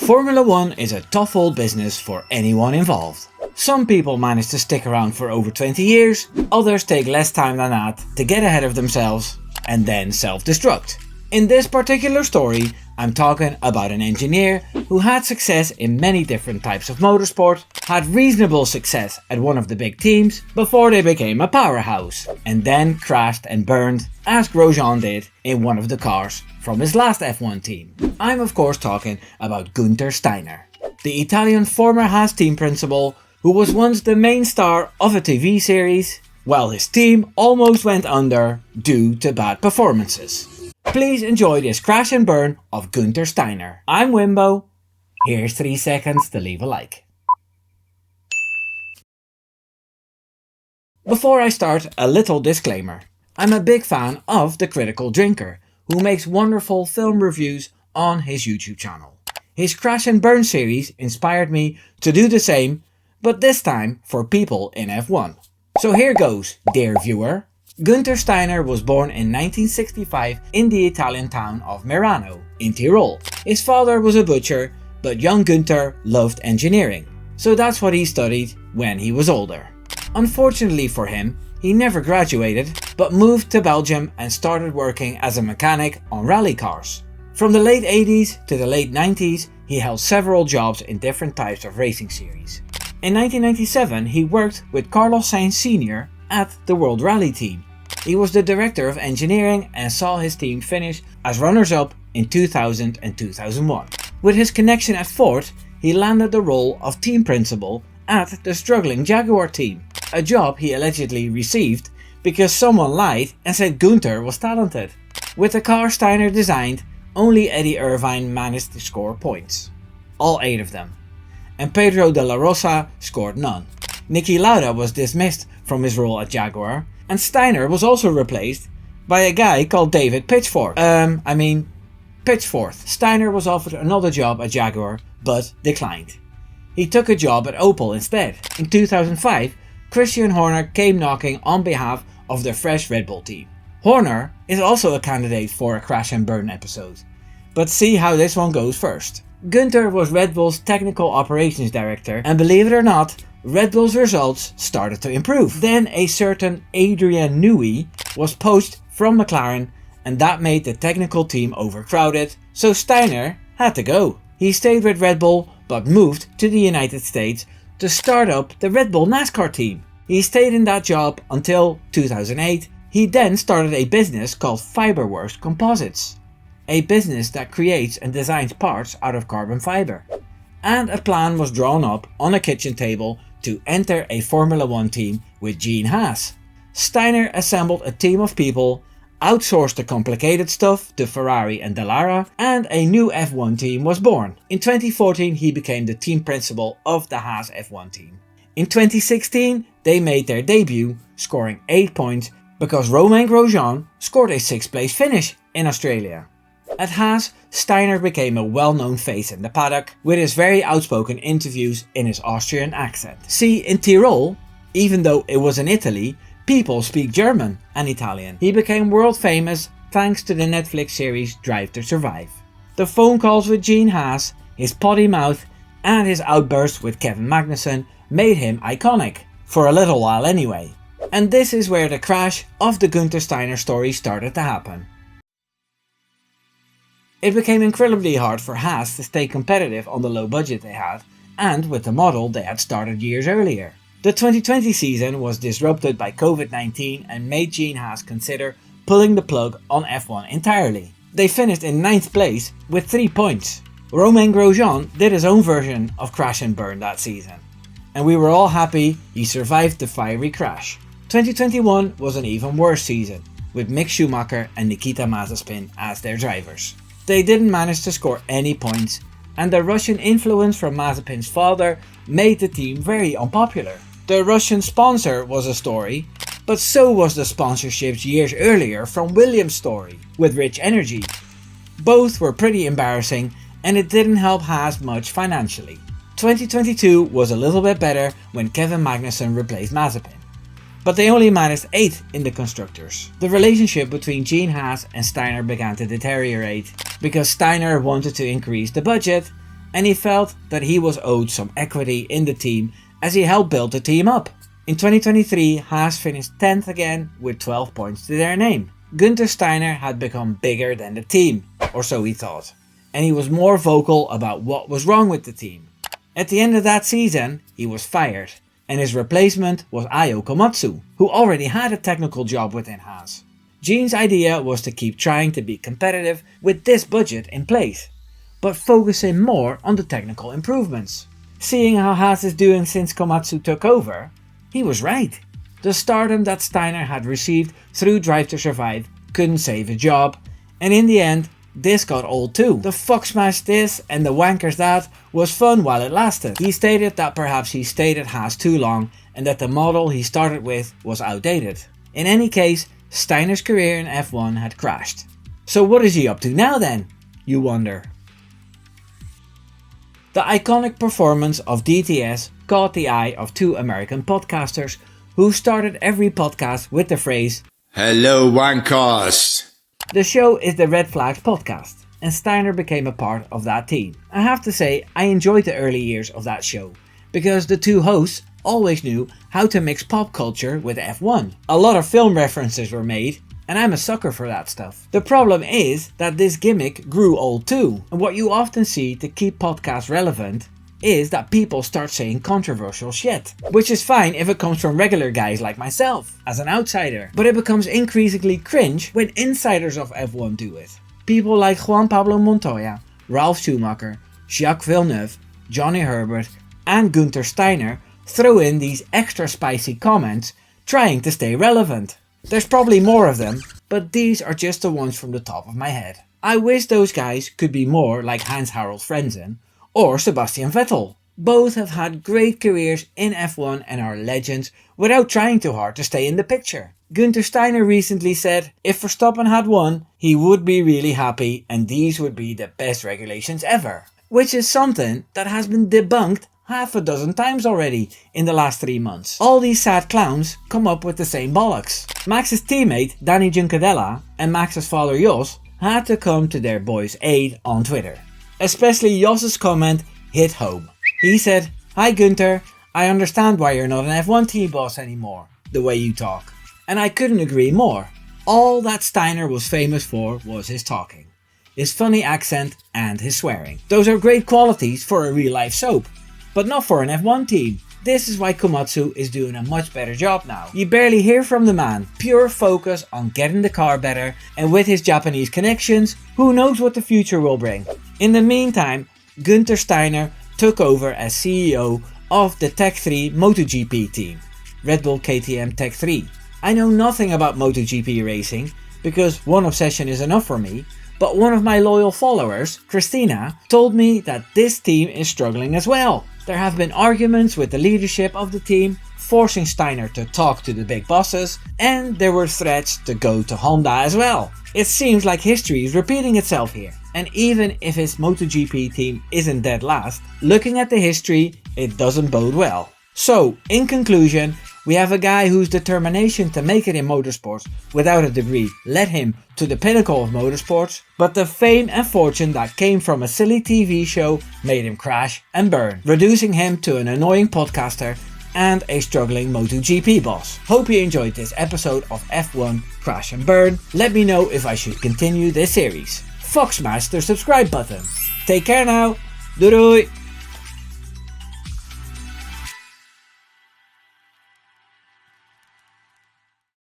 Formula 1 is a tough old business for anyone involved. Some people manage to stick around for over 20 years, others take less time than that to get ahead of themselves and then self-destruct. In this particular story, I'm talking about an engineer who had success in many different types of motorsport, had reasonable success at one of the big teams before they became a powerhouse, and then crashed and burned as Grosjean did in one of the cars from his last F1 team. I'm of course talking about Guenther Steiner, the Italian former Haas team principal who was once the main star of a TV series, while his team almost went under due to bad performances. Please enjoy this crash and burn of Guenther Steiner. I'm Wimbo. Here's 3 seconds to leave a like. Before I start, a little disclaimer. I'm a big fan of The Critical Drinker, who makes wonderful film reviews on his YouTube channel. His Crash and Burn series inspired me to do the same, but this time for people in F1. So here goes, dear viewer. Guenther Steiner was born in 1965 in the Italian town of Merano, in Tyrol. His father was a butcher, but young Guenther loved engineering, so that's what he studied when he was older. Unfortunately for him, he never graduated, but moved to Belgium and started working as a mechanic on rally cars. From the late 80s to the late 90s, he held several jobs in different types of racing series. In 1997, he worked with Carlos Sainz Sr. at the World Rally Team. He was the director of engineering and saw his team finish as runners-up in 2000 and 2001. With his connection at Ford, he landed the role of team principal at the struggling Jaguar team, a job he allegedly received because someone lied and said Gunther was talented. With the car Steiner designed, only Eddie Irvine managed to score points. All 8 of them. And Pedro de la Rosa scored none. Niki Lauda was dismissed from his role at Jaguar, and Steiner was also replaced by a guy called David Pitchfork. Pitchforth. Steiner was offered another job at Jaguar, but declined. He took a job at Opel instead. In 2005, Christian Horner came knocking on behalf of the fresh Red Bull team. Horner is also a candidate for a crash and burn episode, but see how this one goes first. Gunther was Red Bull's technical operations director, and believe it or not, Red Bull's results started to improve. Then a certain Adrian Newey was poached from McLaren, and that made the technical team overcrowded, so Steiner had to go. He stayed with Red Bull but moved to the United States to start up the Red Bull NASCAR team. He stayed in that job until 2008. He then started a business called Fiberworks Composites, a business that creates and designs parts out of carbon fiber. And a plan was drawn up on a kitchen table to enter a Formula 1 team with Gene Haas. Steiner assembled a team of people, outsourced the complicated stuff to Ferrari and Dallara, and a new F1 team was born. In 2014 he became the team principal of the Haas F1 team. In 2016 they made their debut, scoring 8 points because Romain Grosjean scored a 6th place finish in Australia. At Haas, Steiner became a well-known face in the paddock with his very outspoken interviews in his Austrian accent. See, in Tyrol, even though it was in Italy, people speak German and Italian. He became world famous thanks to the Netflix series Drive to Survive. The phone calls with Gene Haas, his potty mouth, and his outbursts with Kevin Magnussen made him iconic, for a little while anyway. And this is where the crash of the Guenther Steiner story started to happen. It became incredibly hard for Haas to stay competitive on the low budget they had, and with the model they had started years earlier. The 2020 season was disrupted by COVID-19 and made Gene Haas consider pulling the plug on F1 entirely. They finished in 9th place with 3 points. Romain Grosjean did his own version of crash and burn that season, and we were all happy he survived the fiery crash. 2021 was an even worse season, with Mick Schumacher and Nikita Mazepin as their drivers. They didn't manage to score any points, and the Russian influence from Mazepin's father made the team very unpopular. The Russian sponsor was a story, but so was the sponsorships years earlier from Williams' story with Rich Energy. Both were pretty embarrassing, and it didn't help Haas much financially. 2022 was a little bit better when Kevin Magnussen replaced Mazepin, but they only managed 8th in the constructors. The relationship between Gene Haas and Steiner began to deteriorate because Steiner wanted to increase the budget and he felt that he was owed some equity in the team as he helped build the team up. In 2023, Haas finished 10th again with 12 points to their name. Guenther Steiner had become bigger than the team, or so he thought, and he was more vocal about what was wrong with the team. At the end of that season, he was fired, and his replacement was Ayo Komatsu, who already had a technical job within Haas. Gene's idea was to keep trying to be competitive with this budget in place, but focusing more on the technical improvements. Seeing how Haas is doing since Komatsu took over, he was right. The stardom that Steiner had received through Drive to Survive couldn't save a job, and in the end, this got old too. The fuck smash this and the wankers that was fun while it lasted. He stated that perhaps he stayed at Haas too long and that the model he started with was outdated. In any case, Steiner's career in F1 had crashed. So what is he up to now then, you wonder? The iconic performance of DTS caught the eye of two American podcasters who started every podcast with the phrase, "Hello wankers." The show is the Red Flags podcast, and Steiner became a part of that team. I have to say, I enjoyed the early years of that show, because the two hosts always knew how to mix pop culture with F1. A lot of film references were made, and I'm a sucker for that stuff. The problem is that this gimmick grew old too, and what you often see to keep podcasts relevant is that people start saying controversial shit, which is fine if it comes from regular guys like myself, as an outsider, but it becomes increasingly cringe when insiders of F1 do it. People like Juan Pablo Montoya, Ralf Schumacher, Jacques Villeneuve, Johnny Herbert and Guenther Steiner throw in these extra spicy comments trying to stay relevant. There's probably more of them, but these are just the ones from the top of my head. I wish those guys could be more like Hans-Harald Frentzen or Sebastian Vettel. Both have had great careers in F1 and are legends without trying too hard to stay in the picture. Guenther Steiner recently said if Verstappen had won, he would be really happy and these would be the best regulations ever. Which is something that has been debunked half a dozen times already in the last 3 months. All these sad clowns come up with the same bollocks. Max's teammate Danny Juncadella and Max's father Jos had to come to their boy's aid on Twitter. Especially Jos's comment hit home. He said, "Hi Gunther, I understand why you're not an F1 team boss anymore, the way you talk." And I couldn't agree more. All that Steiner was famous for was his talking, his funny accent and his swearing. Those are great qualities for a real life soap, but not for an F1 team. This is why Komatsu is doing a much better job now. You barely hear from the man, pure focus on getting the car better, and with his Japanese connections, who knows what the future will bring. In the meantime, Guenther Steiner took over as CEO of the Tech 3 MotoGP team, Red Bull KTM Tech 3. I know nothing about MotoGP racing, because one obsession is enough for me, but one of my loyal followers, Christina, told me that this team is struggling as well. There have been arguments with the leadership of the team, forcing Steiner to talk to the big bosses, and there were threats to go to Honda as well. It seems like history is repeating itself here, and even if his MotoGP team isn't dead last, looking at the history, it doesn't bode well. So, in conclusion, we have a guy whose determination to make it in motorsports without a degree led him to the pinnacle of motorsports, but the fame and fortune that came from a silly TV show made him crash and burn, reducing him to an annoying podcaster and a struggling MotoGP boss. Hope you enjoyed this episode of F1 Crash and Burn. Let me know if I should continue this series. Fuck smash the subscribe button. Take care now. Doei doei.